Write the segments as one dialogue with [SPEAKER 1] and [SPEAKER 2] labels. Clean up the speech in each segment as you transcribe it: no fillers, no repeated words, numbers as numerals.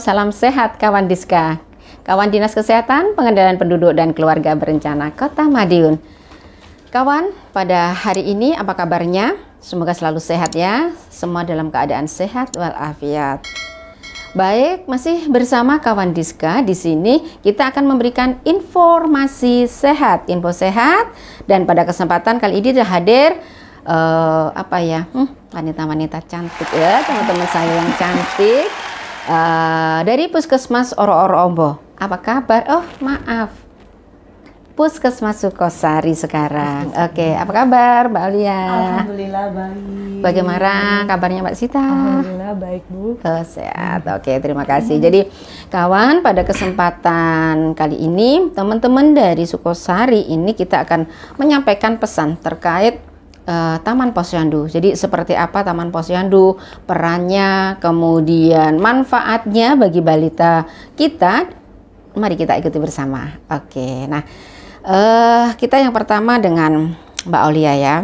[SPEAKER 1] salam sehat kawan Diska. Kawan Dinas Kesehatan, Pengendalian Penduduk dan Keluarga Berencana Kota Madiun. Kawan, pada hari ini apa kabarnya? Semoga selalu sehat ya. Semua dalam keadaan sehat walafiat. Baik, masih bersama kawan Diska. Di sini kita akan memberikan informasi sehat, info sehat. Dan pada kesempatan kali ini sudah hadir wanita-wanita cantik ya, teman-teman saya yang cantik. Dari Puskesmas Oro-Oro Ombo. Apa kabar? Oh, maaf. Puskesmas Sukosari sekarang. Oke, apa kabar Mbak Alia?
[SPEAKER 2] Alhamdulillah baik.
[SPEAKER 1] Bagaimana kabarnya Mbak Sita?
[SPEAKER 2] Alhamdulillah baik, Bu.
[SPEAKER 1] Oh, sehat. Oke, terima kasih. Jadi, kawan, pada kesempatan kali ini, teman-teman dari Sukosari ini kita akan menyampaikan pesan terkait Taman Posyandu. Jadi seperti apa Taman Posyandu, perannya, kemudian manfaatnya bagi balita kita. Mari kita ikuti bersama. Oke, nah kita yang pertama dengan Mbak Aulia ya.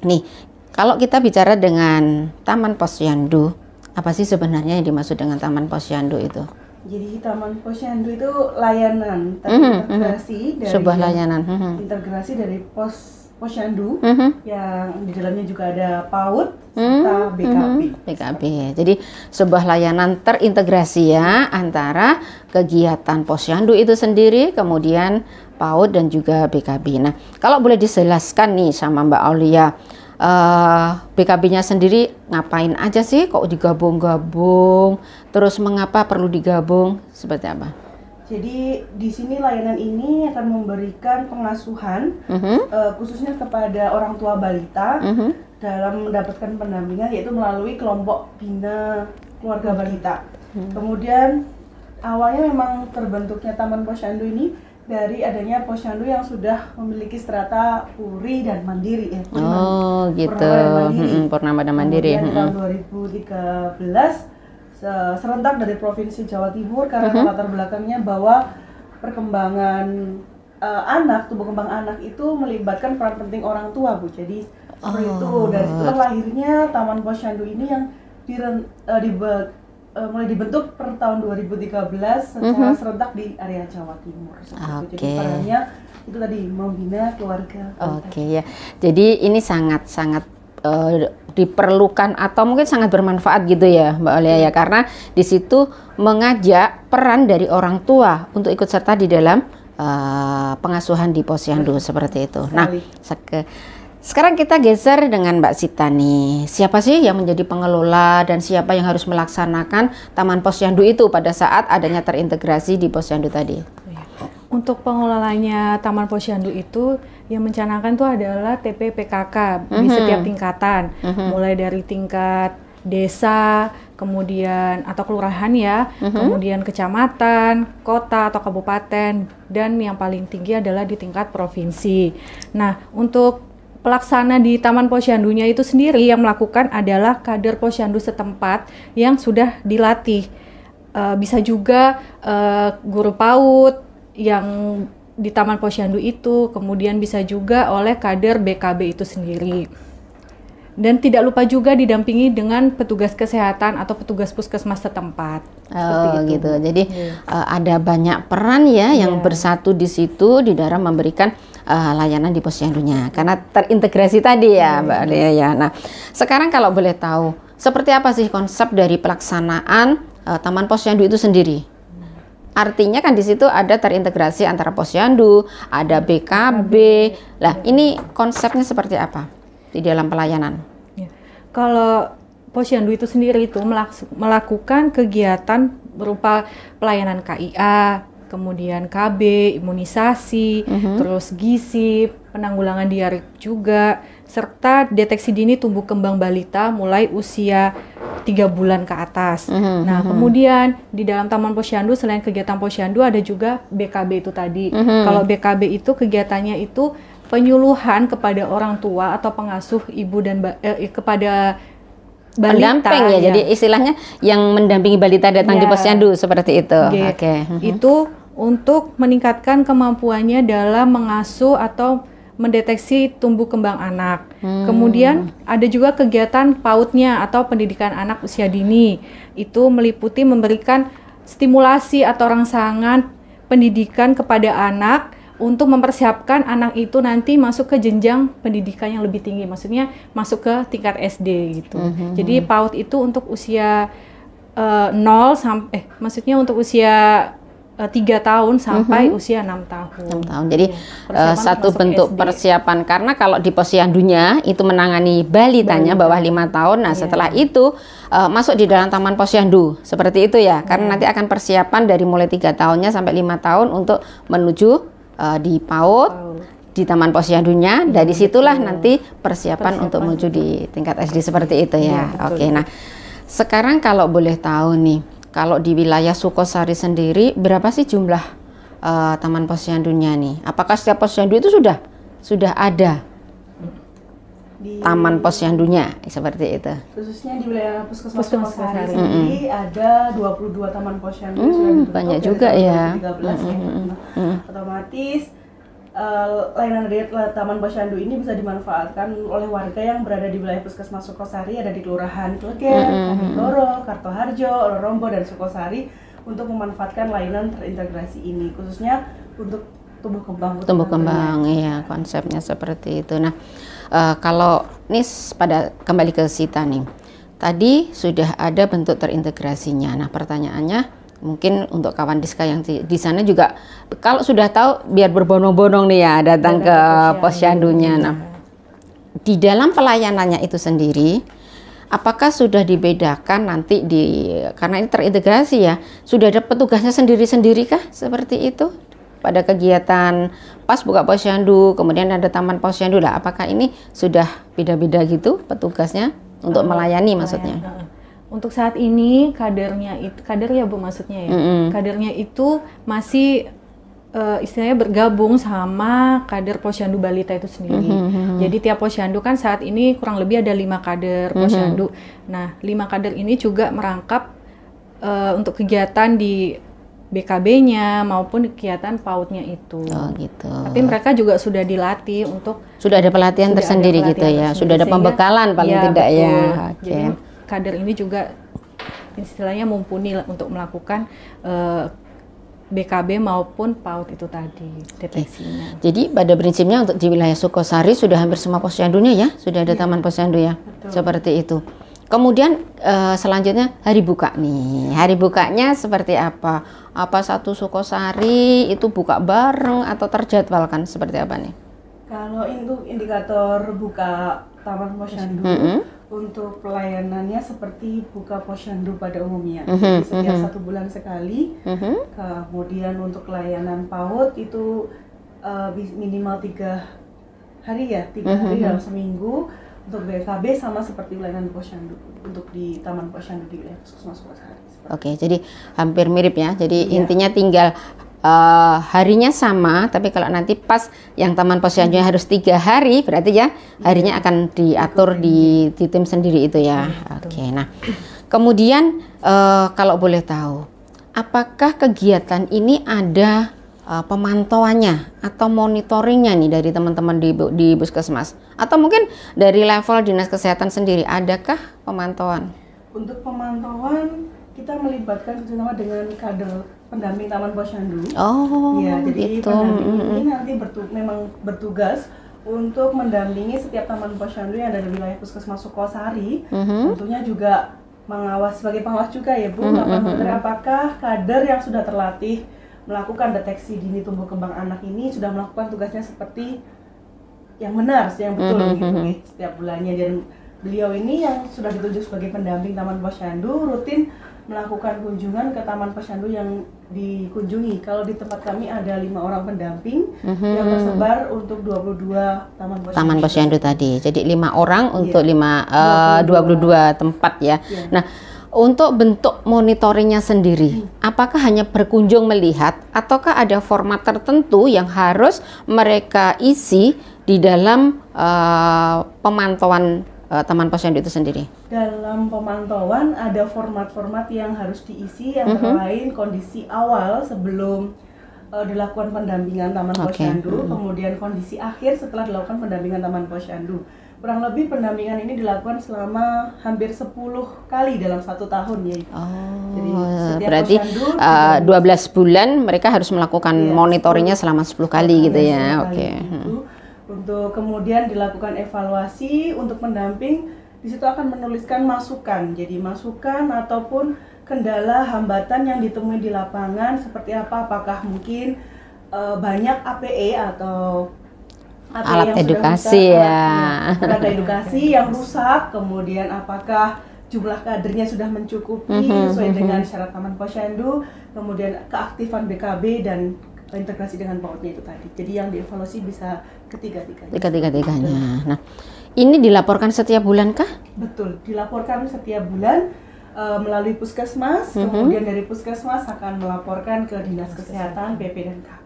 [SPEAKER 1] Nih, kalau kita bicara dengan Taman Posyandu, apa sih sebenarnya yang dimaksud dengan Taman Posyandu itu?
[SPEAKER 2] Jadi Taman Posyandu itu layanan terintegrasi dari
[SPEAKER 1] sebuah layanan
[SPEAKER 2] integrasi dari Posyandu yang di dalamnya juga ada PAUD serta BKB.
[SPEAKER 1] BKB. Jadi sebuah layanan terintegrasi ya antara kegiatan Posyandu itu sendiri, kemudian PAUD dan juga BKB. Nah, kalau boleh dijelaskan nih sama Mbak Aulia, BKB-nya sendiri ngapain aja sih kok digabung-gabung? Terus mengapa perlu digabung? Seperti apa?
[SPEAKER 2] Jadi di sini layanan ini akan memberikan pengasuhan khususnya kepada orang tua balita dalam mendapatkan pendampingan, yaitu melalui kelompok bina keluarga balita. Kemudian awalnya memang terbentuknya Taman Posyandu ini dari adanya posyandu yang sudah memiliki strata puri dan mandiri ya.
[SPEAKER 1] Oh gitu. Purnama dan mandiri.
[SPEAKER 2] Kemudian tahun 2013 serentak dari Provinsi Jawa Timur karena latar belakangnya bahwa perkembangan tumbuh kembang anak itu melibatkan peran penting orang tua, Bu. Jadi seperti itu. Dari situlah lahirnya Taman Posyandu ini yang mulai dibentuk per tahun 2013 secara serentak di area Jawa Timur. Jadi perannya itu tadi membina keluarga.
[SPEAKER 1] Ya. Jadi ini sangat-sangat diperlukan atau mungkin sangat bermanfaat gitu ya Mbak Aulia ya, karena di situ mengajak peran dari orang tua untuk ikut serta di dalam pengasuhan di posyandu seperti itu. Nah, sekarang kita geser dengan Mbak Sita nih. Siapa sih yang menjadi pengelola dan siapa yang harus melaksanakan Taman Posyandu itu pada saat adanya terintegrasi di posyandu tadi?
[SPEAKER 3] Untuk pengelolanya Taman Posyandu itu yang mencanangkan itu adalah TPPKK di setiap tingkatan, mulai dari tingkat desa, kemudian atau kelurahan ya, kemudian kecamatan, kota atau kabupaten, dan yang paling tinggi adalah di tingkat provinsi. Nah, untuk pelaksana di Taman Posyandunya itu sendiri yang melakukan adalah kader posyandu setempat yang sudah dilatih. Bisa juga guru PAUD yang di Taman Posyandu itu, kemudian bisa juga oleh kader BKB itu sendiri. Dan tidak lupa juga didampingi dengan petugas kesehatan atau petugas puskesmas setempat.
[SPEAKER 1] Oh gitu. Jadi ada banyak peran ya yang bersatu di situ di dalam memberikan layanan di posyandunya karena terintegrasi tadi ya Mbak Alia ya. Nah, sekarang kalau boleh tahu seperti apa sih konsep dari pelaksanaan Taman Posyandu itu sendiri? Artinya kan di situ ada terintegrasi antara posyandu, ada BKB. Lah, ini konsepnya seperti apa di dalam pelayanan?
[SPEAKER 3] Ya. Kalau posyandu itu sendiri itu melakukan kegiatan berupa pelayanan KIA, kemudian KB, imunisasi, terus gizi, penanggulangan diare juga, serta deteksi dini tumbuh kembang balita mulai usia 3 bulan ke atas. Nah, kemudian di dalam Taman Posyandu selain kegiatan posyandu ada juga BKB itu tadi. Kalau BKB itu kegiatannya itu penyuluhan kepada orang tua atau pengasuh ibu dan kepada balita.
[SPEAKER 1] Pendamping ya, jadi istilahnya yang mendampingi balita datang di posyandu seperti itu. Oke.
[SPEAKER 3] Itu untuk meningkatkan kemampuannya dalam mengasuh atau mendeteksi tumbuh kembang anak. Kemudian ada juga kegiatan PAUD-nya atau pendidikan anak usia dini. Itu meliputi memberikan stimulasi atau rangsangan pendidikan kepada anak untuk mempersiapkan anak itu nanti masuk ke jenjang pendidikan yang lebih tinggi, maksudnya masuk ke tingkat SD gitu. Jadi PAUD itu untuk usia 0 sampai maksudnya untuk usia 3 tahun sampai usia 6 tahun.
[SPEAKER 1] 6 tahun. Jadi satu bentuk
[SPEAKER 3] SD.
[SPEAKER 1] persiapan, karena kalau di posyandunya itu menangani balitanya bawah 5 tahun. Nah, setelah itu masuk di dalam taman posyandu. Seperti itu ya. Karena nanti akan persiapan dari mulai 3 tahunnya sampai 5 tahun untuk menuju di PAUD, di taman posyandunya. Dari situlah nanti persiapan untuk menuju di tingkat SD seperti itu ya. Oke. Nah, sekarang kalau boleh tahu nih, kalau di wilayah Sukosari sendiri, berapa sih jumlah taman posyandunya nih? Apakah setiap posyandu itu sudah ada taman posyandunya seperti itu?
[SPEAKER 2] Khususnya di wilayah Puskesmas Sukosari sendiri ada 22 taman posyandu yang sudah ditutup.
[SPEAKER 1] Banyak juga ya.
[SPEAKER 2] 2013 ya. Otomatis layanan dari taman posyandu ini bisa dimanfaatkan oleh warga yang berada di wilayah Puskesmas Sukosari, ada di Kelurahan Klegen, Kamintoro, Kartoharjo, Lorombo, dan Sukosari, untuk memanfaatkan layanan terintegrasi ini, khususnya untuk tumbuh kembang.
[SPEAKER 1] Tumbuh kembang, iya, konsepnya seperti itu. Nah, kalau ini kembali ke Sita nih, tadi sudah ada bentuk terintegrasinya. Nah, pertanyaannya, mungkin untuk kawan Diska yang di sana juga, kalau sudah tahu biar berbondong-bondong nih ya datang ke posyandunya. Nah, di dalam pelayanannya itu sendiri, apakah sudah dibedakan nanti karena ini terintegrasi ya, sudah ada petugasnya sendiri-sendiri kah seperti itu? Pada kegiatan pas buka posyandu, kemudian ada taman posyandu lah, apakah ini sudah beda-beda gitu petugasnya untuk melayani maksudnya?
[SPEAKER 3] Untuk saat ini kader ya Bu maksudnya ya. Kadernya itu masih istilahnya bergabung sama kader posyandu balita itu sendiri. Jadi tiap posyandu kan saat ini kurang lebih ada 5 kader posyandu. Nah, 5 kader ini juga merangkap untuk kegiatan di BKB-nya maupun kegiatan PAUD-nya itu.
[SPEAKER 1] Oh gitu.
[SPEAKER 3] Tapi mereka juga sudah dilatih untuk
[SPEAKER 1] sudah ada pelatihan tersendiri gitu ya. Sudah ada pembekalan paling tidak ya. Oke.
[SPEAKER 3] Jadi kader ini juga istilahnya mumpuni untuk melakukan BKB maupun PAUD itu tadi deteksinya.
[SPEAKER 1] Jadi pada prinsipnya untuk di wilayah Sukosari sudah hampir semua posyandunya ya, sudah ada taman posyandu ya. Betul. Seperti itu. Kemudian selanjutnya hari buka nih. Hari bukanya seperti apa? Apa satu Sukosari itu buka bareng atau terjadwalkan seperti apa nih?
[SPEAKER 2] Kalau itu indikator buka taman posyandu, untuk pelayanannya seperti buka posyandu pada umumnya. Jadi setiap 1 bulan sekali. Kemudian untuk layanan PAUD itu minimal 3 hari ya, 3 hari dalam seminggu. Untuk BKB sama seperti layanan posyandu untuk di taman posyandu di wilayah Puskesmas Sukosari.
[SPEAKER 1] Oke, jadi hampir mirip ya. Jadi intinya tinggal harinya sama, tapi kalau nanti pas yang taman posyandunya harus 3 hari, berarti ya harinya akan diatur di tim sendiri itu ya. Oke, nah kemudian kalau boleh tahu, apakah kegiatan ini ada pemantauannya atau monitoringnya nih dari teman-teman di Puskesmas, atau mungkin dari level dinas kesehatan sendiri, adakah pemantauan?
[SPEAKER 2] Untuk pemantauan kita melibatkan kerjasama dengan kader pendamping taman posyandu.
[SPEAKER 1] Oh,
[SPEAKER 2] ya, jadi
[SPEAKER 1] gitu.
[SPEAKER 2] Pendamping ini nanti memang bertugas untuk mendampingi setiap taman posyandu yang ada di wilayah Puskesmas Sukosari. Tentunya juga mengawas sebagai pengawas juga ya Bu, apakah kader yang sudah terlatih melakukan deteksi dini tumbuh kembang anak ini sudah melakukan tugasnya seperti yang benar, yang betul gitu setiap bulannya. Dan beliau ini yang sudah ditunjuk sebagai pendamping taman posyandu rutin melakukan kunjungan ke taman posyandu yang dikunjungi. Kalau di tempat kami ada 5 orang pendamping yang tersebar untuk 22 taman posyandu
[SPEAKER 1] tadi. Jadi 5 orang untuk 22 tempat ya. Nah, untuk bentuk monitoringnya sendiri, apakah hanya berkunjung melihat ataukah ada format tertentu yang harus mereka isi di dalam pemantauan taman posyandu itu sendiri?
[SPEAKER 2] Dalam pemantauan ada format-format yang harus diisi, yang lain kondisi awal sebelum dilakukan pendampingan taman posyandu, kemudian kondisi akhir setelah dilakukan pendampingan taman posyandu. kurang lebih pendampingan ini dilakukan selama hampir 10 kali dalam 1 tahun ya. Jadi setiap
[SPEAKER 1] berarti
[SPEAKER 2] posyandu
[SPEAKER 1] 12 bulan mereka harus melakukan monitoringnya selama 10 kali gitu ya. Oke.
[SPEAKER 2] Untuk kemudian dilakukan evaluasi untuk pendamping, di situ akan menuliskan masukan. Jadi masukan ataupun kendala hambatan yang ditemui di lapangan seperti apa, apakah mungkin banyak APE atau
[SPEAKER 1] alat edukasi
[SPEAKER 2] alat edukasi yang rusak, kemudian apakah jumlah kadernya sudah mencukupi sesuai dengan syarat Taman Posyandu, kemudian keaktifan BKB dan integrasi dengan PAUD-nya itu tadi. Jadi yang dievaluasi bisa ketiga-tiganya.
[SPEAKER 1] Nah, ini dilaporkan setiap bulan kah?
[SPEAKER 2] Betul, dilaporkan setiap bulan melalui Puskesmas, kemudian dari Puskesmas akan melaporkan ke Dinas Kesehatan, PP dan KAPI.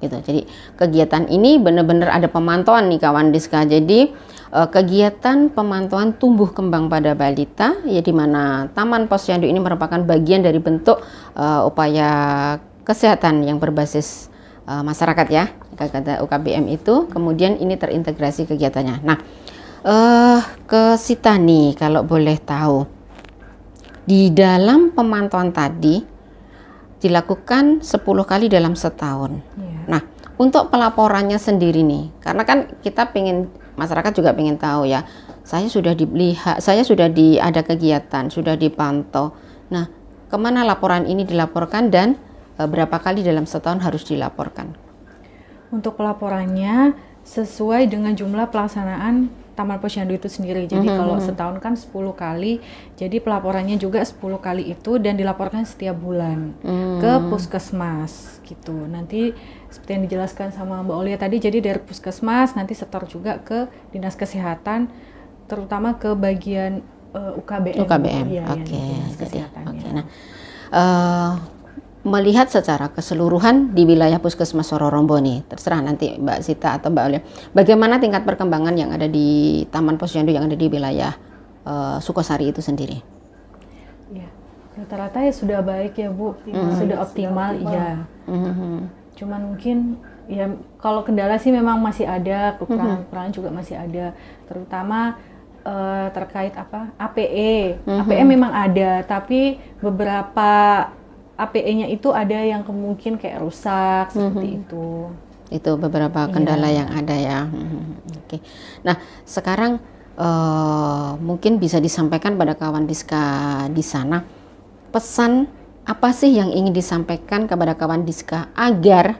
[SPEAKER 1] Gitu. Jadi kegiatan ini benar-benar ada pemantauan nih kawan Diska. Jadi kegiatan pemantauan tumbuh kembang pada balita ya, di mana Taman Posyandu ini merupakan bagian dari bentuk upaya kesehatan yang berbasis masyarakat ya, kata UKBM itu. Kemudian ini terintegrasi kegiatannya. Nah, ke Sita nih kalau boleh tahu, di dalam pemantauan tadi dilakukan 10 kali dalam setahun. Nah, untuk pelaporannya sendiri nih, karena kan kita masyarakat juga pengen tahu ya, saya sudah dilihat, saya sudah ada kegiatan, sudah dipantau. Nah, kemana laporan ini dilaporkan dan berapa kali dalam setahun harus dilaporkan?
[SPEAKER 3] Untuk pelaporannya sesuai dengan jumlah pelaksanaan Taman Posyandu itu sendiri. Jadi kalau setahun kan 10 kali, jadi pelaporannya juga 10 kali itu dan dilaporkan setiap bulan ke Puskesmas gitu. Nanti seperti yang dijelaskan sama Mbak Olia tadi, jadi dari Puskesmas nanti setor juga ke Dinas Kesehatan, terutama ke bagian UKBM.
[SPEAKER 1] Ya, oke. Nah, melihat secara keseluruhan di wilayah Puskesmas Sororombo nih, terserah nanti Mbak Sita atau Mbak Olia, bagaimana tingkat perkembangan yang ada di Taman Posyandu yang ada di wilayah Sukosari itu sendiri?
[SPEAKER 3] Ya, rata-rata ya sudah baik ya Bu, sudah optimal ya. Cuman mungkin ya kalau kendala sih memang masih ada, kekurangan juga masih ada, terutama terkait APE. APE memang ada, tapi beberapa APE-nya itu ada yang kemungkinan kayak rusak seperti itu.
[SPEAKER 1] Itu beberapa kendala yang ada ya. Oke. Nah, sekarang mungkin bisa disampaikan pada kawan Diska di sana, pesan apa sih yang ingin disampaikan kepada kawan Diska agar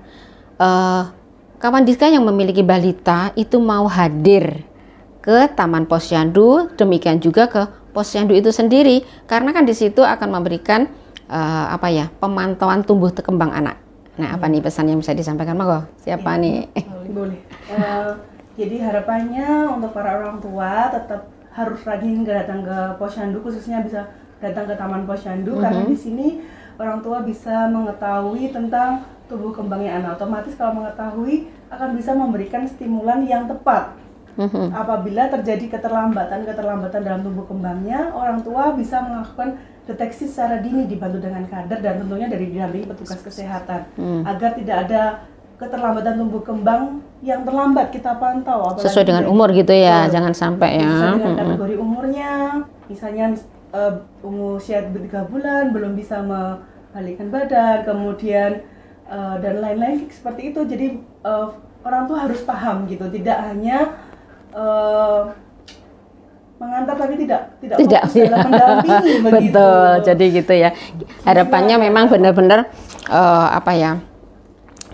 [SPEAKER 1] kawan Diska yang memiliki balita itu mau hadir ke Taman Posyandu, demikian juga ke Posyandu itu sendiri, karena kan di situ akan memberikan pemantauan tumbuh kembang anak. Nah, apa nih pesan yang bisa disampaikan, Monggo? Siapa nih?
[SPEAKER 2] Boleh. Jadi harapannya untuk para orang tua tetap harus rajin datang ke Posyandu, khususnya bisa datang ke Taman Posyandu, karena di sini orang tua bisa mengetahui tentang tumbuh kembangnya anak. Otomatis kalau mengetahui akan bisa memberikan stimulan yang tepat. Apabila terjadi keterlambatan dalam tumbuh kembangnya, orang tua bisa melakukan deteksi secara dini dibantu dengan kader dan tentunya dari didampingi petugas kesehatan agar tidak ada keterlambatan tumbuh kembang yang terlambat kita pantau.
[SPEAKER 1] Sesuai dengan umur gitu ya, jangan sampai ya.
[SPEAKER 2] Sesuai dengan kategori umurnya, misalnya usia 3 bulan belum bisa membalikkan badan, kemudian dan lain-lain seperti itu. Jadi orang tua harus paham gitu, tidak hanya mengantar tapi tidak fokus dalam mendampingi begitu.
[SPEAKER 1] Betul, jadi gitu ya. Harapannya memang benar-benar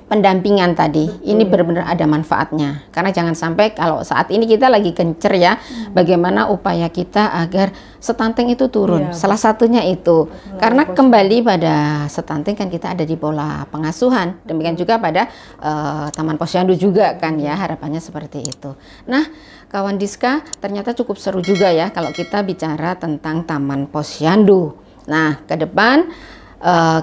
[SPEAKER 1] pendampingan tadi. Betul. Ini benar-benar ada manfaatnya. Karena jangan sampai kalau saat ini kita lagi gencer ya, bagaimana upaya kita agar stunting itu turun. Salah satunya itu. Karena kembali pada stunting kan kita ada di pola pengasuhan. Demikian juga pada Taman Posyandu juga kan ya, harapannya seperti itu. Nah, kawan Diska, ternyata cukup seru juga ya kalau kita bicara tentang Taman Posyandu. Nah, ke depan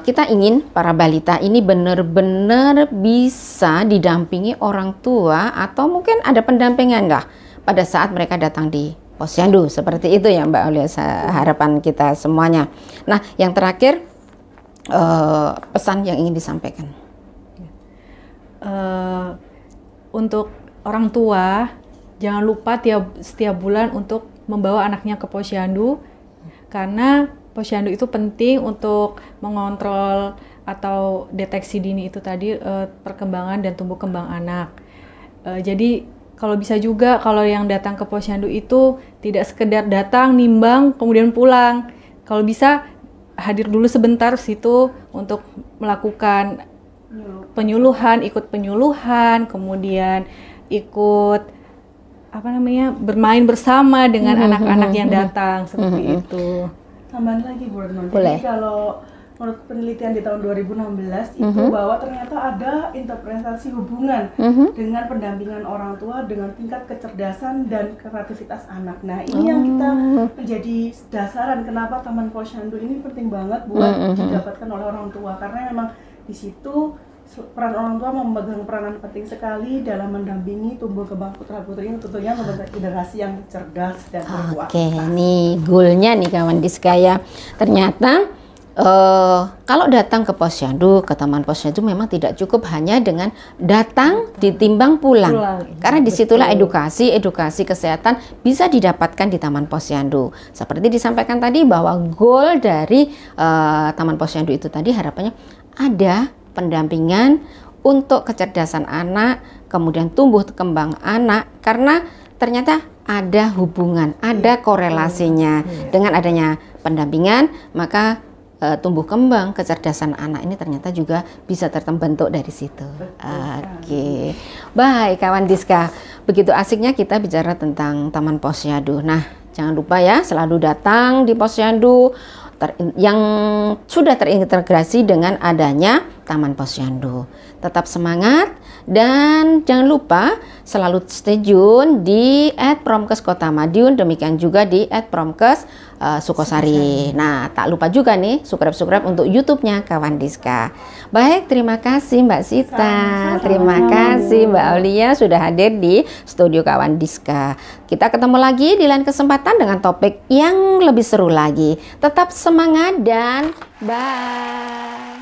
[SPEAKER 1] kita ingin para balita ini benar-benar bisa didampingi orang tua atau mungkin ada pendampingan nggak pada saat mereka datang di Posyandu, seperti itu ya Mbak Olia, harapan kita semuanya. Nah, yang terakhir pesan yang ingin disampaikan
[SPEAKER 3] untuk orang tua, jangan lupa setiap bulan untuk membawa anaknya ke posyandu, karena posyandu itu penting untuk mengontrol atau deteksi dini itu tadi, perkembangan dan tumbuh kembang anak. Jadi kalau bisa juga kalau yang datang ke posyandu itu tidak sekedar datang, nimbang, kemudian pulang. Kalau bisa hadir dulu sebentar situ untuk melakukan penyuluhan, ikut penyuluhan, kemudian ikut bermain bersama dengan anak-anak yang datang seperti itu.
[SPEAKER 2] Tambahan lagi Bu Retno.
[SPEAKER 1] Boleh.
[SPEAKER 2] Jadi kalau menurut penelitian di tahun 2016 itu bahwa ternyata ada interpretasi hubungan dengan pendampingan orang tua dengan tingkat kecerdasan dan kreativitas anak. Nah, ini yang kita menjadi dasaran kenapa Taman Posyandu ini penting banget buat didapatkan oleh orang tua, karena memang di situ peran orang tua memegang peranan penting sekali dalam mendampingi tumbuh kembang putra-putri ini, tentunya membentuk generasi yang cerdas dan berkualitas.
[SPEAKER 1] Oke, nih goalnya nih kawan Diska ya. Ternyata kalau datang ke posyandu, ke Taman Posyandu memang tidak cukup hanya dengan datang ditimbang pulang. Karena disitulah edukasi kesehatan bisa didapatkan di Taman Posyandu. Seperti disampaikan tadi bahwa goal dari Taman Posyandu itu tadi harapannya ada pendampingan untuk kecerdasan anak, kemudian tumbuh kembang anak, karena ternyata ada hubungan, ada korelasinya. Dengan adanya pendampingan, maka tumbuh kembang kecerdasan anak ini ternyata juga bisa terbentuk dari situ. Oke. Baik kawan Diska, begitu asiknya kita bicara tentang Taman Posyandu. Nah, jangan lupa ya selalu datang di posyandu yang sudah terintegrasi dengan adanya Taman Posyandu. Tetap semangat dan jangan lupa selalu stay tune di @promkes Kota Madiun, demikian juga di @promkes Sukosari. Nah, tak lupa juga nih subscribe untuk YouTube-nya kawan Diska. Baik, terima kasih Mbak Sita, terima kasih Mbak Aulia sudah hadir di studio kawan Diska. Kita ketemu lagi di lain kesempatan dengan topik yang lebih seru lagi. Tetap semangat dan bye.